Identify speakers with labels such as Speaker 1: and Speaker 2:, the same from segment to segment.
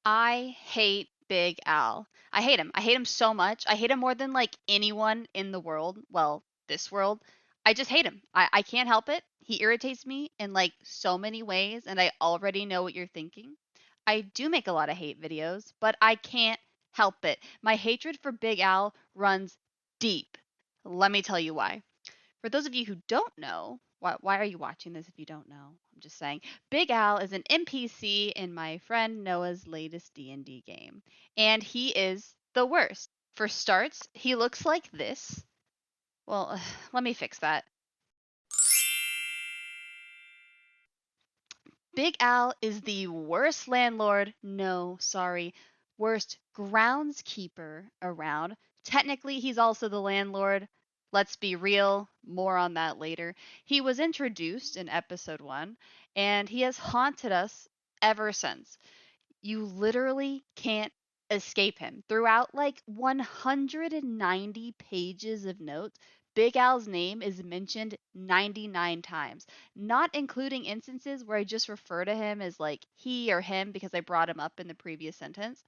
Speaker 1: I hate Big Al. I hate him. I hate him so much. I hate him more than like anyone in the world. Well, this world. I just hate him. I can't help it. He irritates me in like so many ways, and I already know what you're thinking. I do make a lot of hate videos, but I can't help it. My hatred for Big Al runs deep. Let me tell you why. For those of you who don't know, why are you watching this if you don't know? I'm just saying. Big Al is an NPC in my friend Noah's latest D&D game, and he is the worst. For starts, he looks like this. Well, let me fix that. Big Al is the worst landlord, no, sorry, worst groundskeeper around. Technically, he's also the landlord. Let's be real, more on that later. He was introduced in episode 1, and he has haunted us ever since. You literally can't escape him. Throughout like 190 pages of notes, Big Al's name is mentioned 99 times, not including instances where I just refer to him as like he or him because I brought him up in the previous sentence.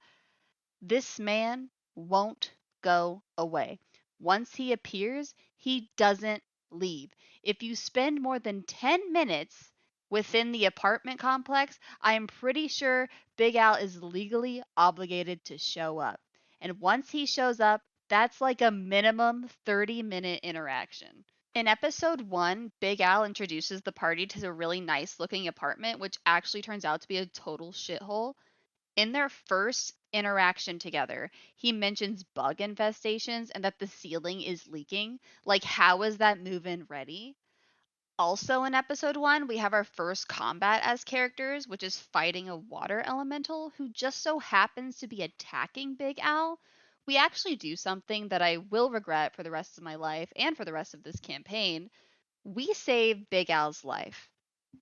Speaker 1: This man won't go away. Once he appears, he doesn't leave. If you spend more than 10 minutes within the apartment complex, I am pretty sure Big Al is legally obligated to show up. And once he shows up, that's like a minimum 30-minute interaction. In episode 1, Big Al introduces the party to a really nice looking apartment, which actually turns out to be a total shithole. In their first interaction together, he mentions bug infestations and that the ceiling is leaking. Like, how is that move-in ready? Also, in episode 1, we have our first combat as characters, which is fighting a water elemental who just so happens to be attacking Big Al. We actually do something that I will regret for the rest of my life and for the rest of this campaign. We save Big Al's life.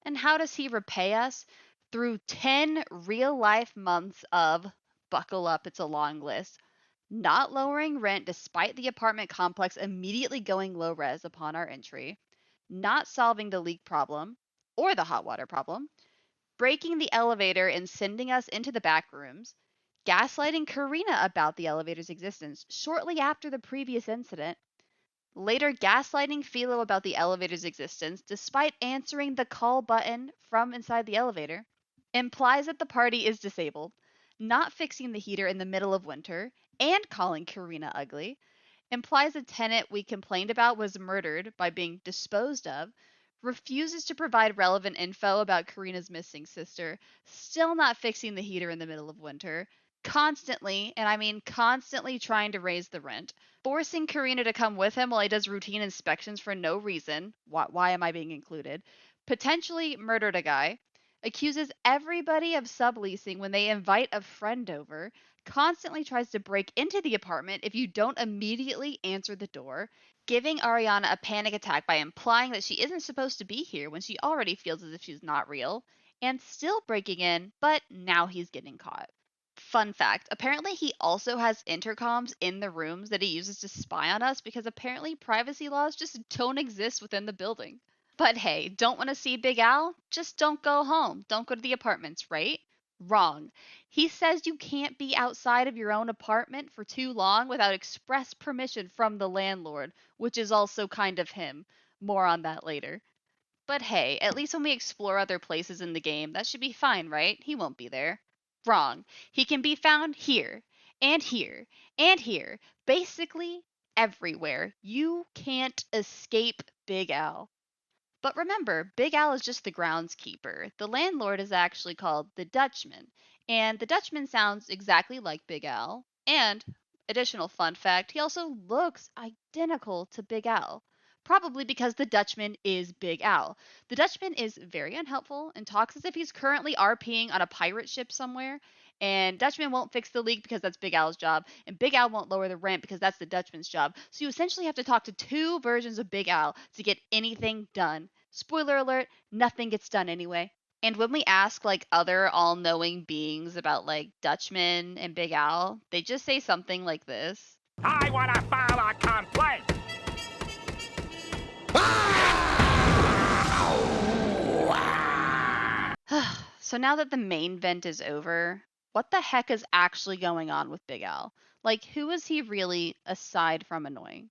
Speaker 1: And how does he repay us? Through 10 real life months of, buckle up, it's a long list, not lowering rent despite the apartment complex immediately going low res upon our entry, not solving the leak problem or the hot water problem, breaking the elevator and sending us into the back rooms, gaslighting Karina about the elevator's existence shortly after the previous incident, later gaslighting Philo about the elevator's existence despite answering the call button from inside the elevator, implies that the party is disabled, not fixing the heater in the middle of winter, and calling Karina ugly, implies a tenant we complained about was murdered by being disposed of, refuses to provide relevant info about Karina's missing sister, still not fixing the heater in the middle of winter, constantly, and I mean constantly trying to raise the rent, forcing Karina to come with him while he does routine inspections for no reason. Why am I being included? Potentially murdered a guy, accuses everybody of subleasing when they invite a friend over, constantly tries to break into the apartment if you don't immediately answer the door, giving Ariana a panic attack by implying that she isn't supposed to be here when she already feels as if she's not real, and still breaking in, but now he's getting caught. Fun fact, apparently he also has intercoms in the rooms that he uses to spy on us because apparently privacy laws just don't exist within the building. But hey, don't want to see Big Al? Just don't go home. Don't go to the apartments, right? Wrong. He says you can't be outside of your own apartment for too long without express permission from the landlord, which is also kind of him. More on that later. But hey, at least when we explore other places in the game, that should be fine, right? He won't be there. Wrong. He can be found here, and here, and here. Basically, everywhere. You can't escape Big Al. But remember, Big Al is just the groundskeeper. The landlord is actually called the Dutchman. And the Dutchman sounds exactly like Big Al. And, additional fun fact, he also looks identical to Big Al. Probably because the Dutchman is Big Al. The Dutchman is very unhelpful and talks as if he's currently RPing on a pirate ship somewhere. And Dutchman won't fix the leak because that's Big Al's job. And Big Al won't lower the rent because that's the Dutchman's job. So you essentially have to talk to two versions of Big Al to get anything done. Spoiler alert, nothing gets done anyway. And when we ask like other all-knowing beings about like Dutchman and Big Al, they just say something like this.
Speaker 2: I want to file a complaint.
Speaker 1: So now that the main vent is over, what the heck is actually going on with Big Al? Like, who is he really aside from annoying?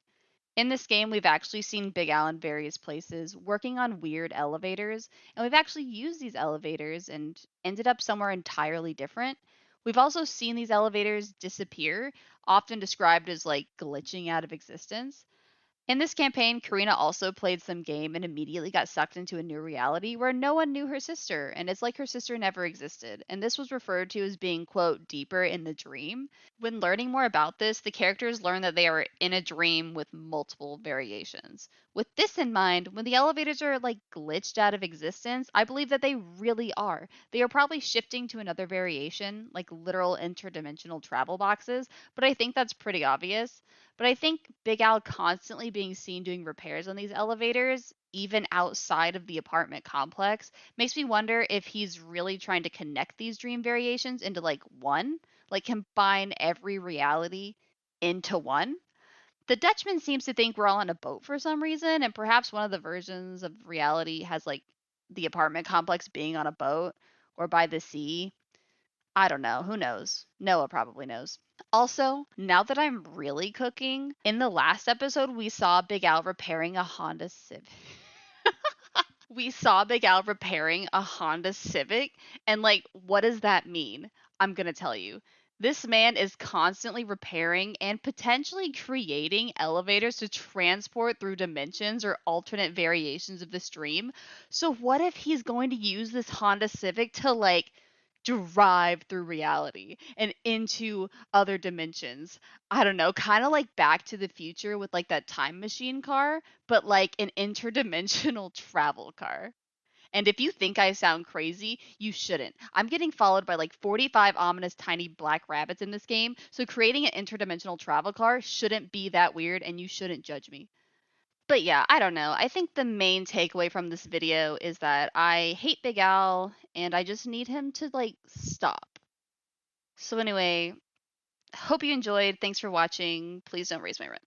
Speaker 1: In this game, we've actually seen Big Al in various places working on weird elevators, and we've actually used these elevators and ended up somewhere entirely different. We've also seen these elevators disappear, often described as like glitching out of existence. In this campaign, Karina also played some game and immediately got sucked into a new reality where no one knew her sister, and it's like her sister never existed. And this was referred to as being, quote, deeper in the dream. When learning more about this, the characters learn that they are in a dream with multiple variations. With this in mind, when the elevators are like glitched out of existence, I believe that they really are. They are probably shifting to another variation, like literal interdimensional travel boxes, but I think that's pretty obvious. But I think Big Al constantly being seen doing repairs on these elevators, even outside of the apartment complex, makes me wonder if he's really trying to connect these dream variations into like one, like combine every reality into one. The Dutchman seems to think we're all on a boat for some reason, and perhaps one of the versions of reality has like the apartment complex being on a boat or by the sea. I don't know. Who knows? Noah probably knows. Also, now that I'm really cooking, in the last episode, we saw Big Al repairing a Honda Civic. We saw Big Al repairing a Honda Civic, and like, what does that mean? I'm gonna tell you. This man is constantly repairing and potentially creating elevators to transport through dimensions or alternate variations of the stream. So, what if he's going to use this Honda Civic to like drive through reality and into other dimensions? I don't know, kind of like Back to the Future with like that time machine car, but like an interdimensional travel car. And if you think I sound crazy, you shouldn't. I'm getting followed by like 45 ominous tiny black rabbits in this game, so creating an interdimensional travel car shouldn't be that weird and you shouldn't judge me. But yeah, I don't know. I think the main takeaway from this video is that I hate Big Al and I just need him to like stop. So anyway, hope you enjoyed. Thanks for watching. Please don't raise my rent.